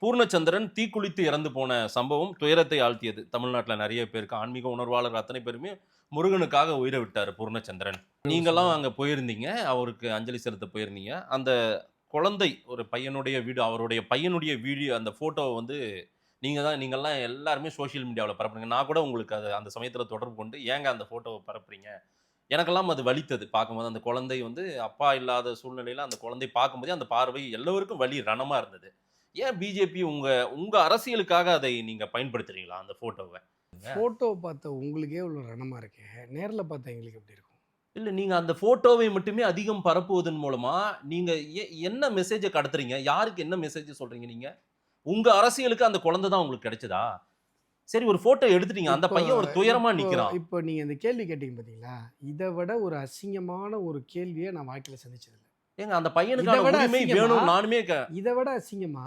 பூர்ணச்சந்திரன் தீக்குளித்து இறந்து போன சம்பவம் துயரத்தை ஆழ்த்தியது. தமிழ்நாட்டுல நெறைய பேருக்கு ஆன்மீக உணர்வாளர் அத்தனை பேருமே முருகனுக்காக உயிரை விட்டாரு பூர்ணச்சந்திரன். நீங்கலாம் அங்க போயிருந்தீங்க. அவருக்கு அஞ்சலி செலுத்த போயிருந்தீங்க. அந்த குழந்தை ஒரு பையனுடைய அவருடைய பையனுடைய வீடியோ அந்த ஃபோட்டோவ வந்து நீங்கலாம் எல்லாருமே சோசியல் மீடியாவுல பரப்புனீங்க. நான் கூட உங்களுக்கு அந்த சமயத்துல தொடர்பு கொண்டு, "ஏங்க அந்த ஃபோட்டோவ பரப்புறீங்க?" எனக்கெல்லாம் அது வலித்தது. பார்க்கும்போது அந்த குழந்தை வந்து அப்பா இல்லாத சூழ்நிலையில அந்த குழந்தை பார்க்கும்போதே அந்த பார்வை எல்லோருக்கும் வலி ரணமா இருந்தது. ஏன் பிஜேபி உங்க உங்க அரசியலுக்காக அதை நீங்க பயன்படுத்துறீங்களா அந்த ஃபோட்டோவ? ஃபோட்டோ பார்த்த உங்களுக்கே இவ்வளோ ரணமா இருக்கே. நேர்ல பார்த்தா எங்களுக்கு எப்படி இருக்கும்? இல்ல நீங்க அந்த ஃபோட்டோவை மட்டுமே அதிகம் பரப்புவதன் மூலமா, நீங்க என்ன மெசேஜ கடத்துறீங்க? யாருக்கு என்ன மெசேஜ் சொல்றீங்க நீங்க? உங்க அரசியலுக்கு அந்த குழந்தை தான் உங்களுக்கு கிடைச்சதா? சரி ஒரு ஃபோட்டோ எடுத்துட்டீங்க. அந்த இப்போ பையன் ஒரு துயரமா இப்போ நிக்கிறான். இப்போ நீங்க இந்த கேள்வி கேட்டீங்க பார்த்தீங்களா? இத விட ஒரு அசிங்கமான ஒரு கேள்விய நான் வாழ்க்கையில சந்திச்சது இல்ல. ஏங்க அந்த இத பையனுக்கான விட உரிமை அசிங்கமா வேணும் நானுமே இத விட அசிங்கமா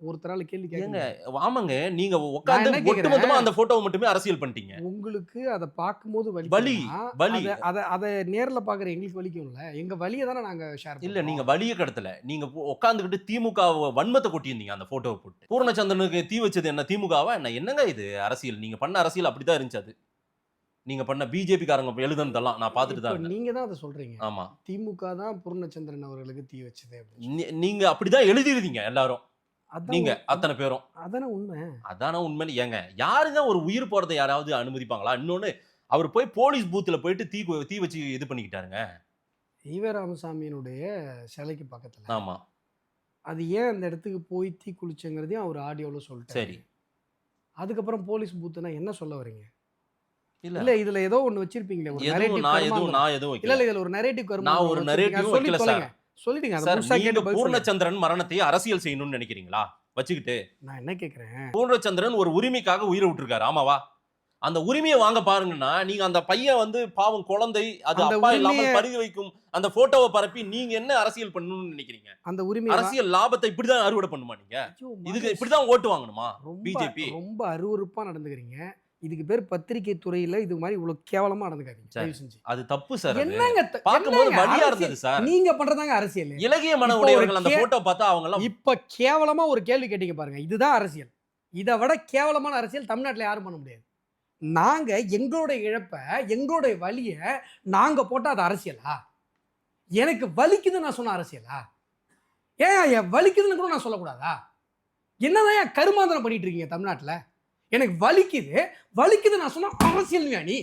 ஒருத்தரால கேள்வி கேட்க ஏங்க முடியாது. ஆமாங்க. நீங்க நான் உட்கார்ந்து என்ன கேட்கிறேன், ஒட்டுமொத்தமா அந்த ஃபோட்டோவ மட்டுமே அரசியல் பண்ணிட்டீங்க. உங்களுக்கு அத பார்க்கும்போது வலி, வலிக்குதுன்னா, வலி. அத அத அத நேர்ல பார்க்குற எங்களுக்கு வலிக்கும்ல. எங்க வலிய தானே நாங்க ஷேர் இல்ல நீங்க பண்றோம். வலிய கடத்தல. நீங்க உட்கார்ந்துகிட்டு திமுக வன்மத்த கொட்டியிருந்தீங்க அந்த ஃபோட்டோவ போட்டு. பூரணச்சந்திரனுக்கு தீ வச்சது என்ன திமுகவா என்ன? என்னங்க இது அரசியல்? நீங்க பண்ண அரசியல் அப்படித்தான் இருந்துச்சு அது. நீங்க பண்ண பிஜேபி காரங்க எழுதுனதெல்லாம் நான் பார்த்துட்டு இப்ப தான் இருந்தேன். நீங்க தான் அத சொல்றீங்க. ஆமா. திமுக தான் பூர்ணச்சந்திரன் அவர்களுக்கு தீ வச்சது அப்படின்னு சொல்லி. நீங்க அப்படிதான் எழுதிருந்தீங்க எல்லாரும். அதான் நீங்க உ அத் அத்தன பேரும். அதானே உண்மை. அதான உண்மைன்னு ஏங்க யாருங்க ஒரு உயிர் போறத யாராவது அனுமதிப்பாங்களா? இன்னொன்னு அவரு போய் போலீஸ் பூத்ல போயிட்டு தீ வச்சு இது பண்ணிக்கிட்டாருங்க. ஈவே ராமசாமியினுடைய சிலைக்கு பக்கத்துல. ஆமா. அது ஏன் அந்த இடத்துக்கு போய் தீ குளிச்சங்கிறதையும் அவர் ஆடியோல சொல்லிட்டாரு. சரி. அதுக்கப்புறம் போலீஸ் பூத்துனா என்ன சொல்ல வரீங்க? இல்ல. இல்ல இதுல ஏதோ ஒண்ணு வச்சிருப்பீங்களே ஒரு எதுவும் நரேட்டிவ் நான் எதுவும் கர்மாந்திரம். நான் எதுவும் இல்ல வைக்கல. இல்ல இதுல ஒரு நரேட்டிவ் நான் கர்மாந்திரம் ஒரு ஒண்ணு வச்சிருப்பீங்க. நரேட்டிவும் அத சொல்லி வைக்கல சார். தொலைங்க. சொல்லிடுங்க. அத சார் முழுசா நீங்க கேட்டு பதில் சொல்லுங்க. பூர்ணச்சந்திரன் மரணத்தை அரசியல் செய்யணும்னு நினைக்கிறீங்களா? வச்சுக்கிட்டு. நான் என்ன கேட்கிறேன், பூர்ணச்சந்திரன் ஒரு உரிமைக்காக உயிரை விட்டுருக்காரு. ஆமாவா? அந்த உரிமைய வாங்க பாருங்கன்னா, நீங்க அந்த பையன் வந்து பாவம் குழந்தை, அது அந்த அப்பா உரிமைய இல்லாமல் பரிதி வைக்கும் அந்த ஃபோட்டோவ பரப்பி நீங்க என்ன அரசியல் பண்ணணும்னு நினைக்கிறீங்க? அந்த உரிமைய அரசியல் லாபத்தை இப்படிதான் அறுவடை பண்ணுமா நீங்க? ஐயோ! இதுக்கு மகேஷ் இப்படிதான் ஓட்டு வாங்கணுமா? ரொம்ப பிஜேபி. ரொம்ப அருவருப்பா நடந்துக்கிறீங்க. இதுக்கு பேர் பத்திரிகை துறையில இது மாரி இவ்வளவு கேவலமா நடந்துக்காதீங்க. சார், தயவு செஞ்சு. அது தப்பு சார் அது. என்னங்க பார்க்கும்போது என்னங்க வலியா அரசியல்? இருந்தது சார். நீங்க பண்றதாங்க அரசியல். இளகிய மன இப்போ ஒரு உடையவர்கள் அந்த ஃபோட்டோ பார்த்தா அவங்கலாம் இப்ப கேவலமா ஒரு கேள்வி கேட்டீங்க பாருங்க. இதுதான் அரசியல். இத விட கேவலமான அரசியல் தமிழ்நாட்டுல யாரும் பண்ண முடியாது. நாங்க எங்களுடைய இழப்ப, எங்களுடைய வலிய நாங்க போட்டா அது அரசியலா? எனக்கு வலிக்குதுன்னு நான் சொன்ன அரசியலா? ஏன் வலிக்குதுன்னு கூட நான் சொல்லக்கூடாதா? என்னதான் கருமாந்தரம் பண்ணிட்டு இருக்கீங்க தமிழ்நாட்டுல? எனக்கு வலிக்குது, வலிக்குது நான் சொன்னா அரசியல்யா நீ?